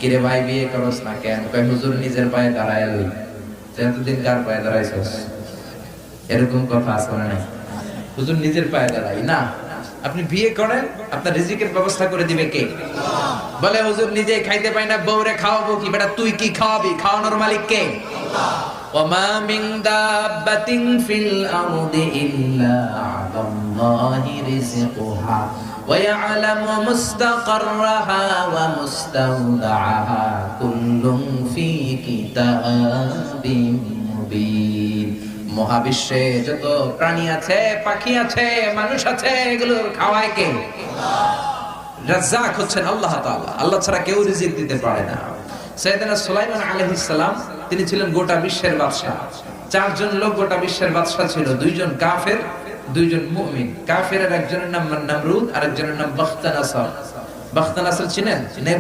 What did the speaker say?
কিরে ভাই বিয়ে করস না কেন? কয় হুজুর নিজের পায়ে দাঁড়ায় লই। এতদিন কার পায়ে দাঁড়াইছস? এরকম কথা আছে না নাই? হুজুর নিজের পায়ে দাঁড়াই না। আপনি বিয়ে করেন, আপনার রিজিকের ব্যবস্থা করে দিবে কে? বলে হুজুর নিজেই খাইতে পাই না, বউরে খাওয়াবো কি? বেটা তুই কি খাওয়াবি? খাওয়ানোর মালিক কে? ওয়ামা মিন দাব্বাতিন ফিল আরদি ইল্লা আলাল্লাহি রিজকুহা ওয়া ইয়ালামু মুস্তাকাররাহা ওয়া মুস্তাওদাআহা কুল্লুন ফি কিতাবিম মুবিন। মহাবিশ্বে যত প্রাণী আছে, পাখি আছে, মানুষ আছে, এগুলোর খাওয়ায় কে? রাজ্জাক হচ্ছেন আল্লাহ তাআলা। আল্লাহ ছাড়া কেউ রিজিক দিতে পারে না। সাইয়েদনা সুলাইমান আলাইহিস সালাম তিনি ছিলেন গোটা বিশ্বের বাদশা। চারজন লোক গোটা বিশ্বের বাদশা ছিল, দুইজন কাফের, দুইজন মুমিন। কাফেরের একজনের নাম নামরুদ, আরেকজনের নাম বাখতানাসর। বাখতানাসর চিনেন?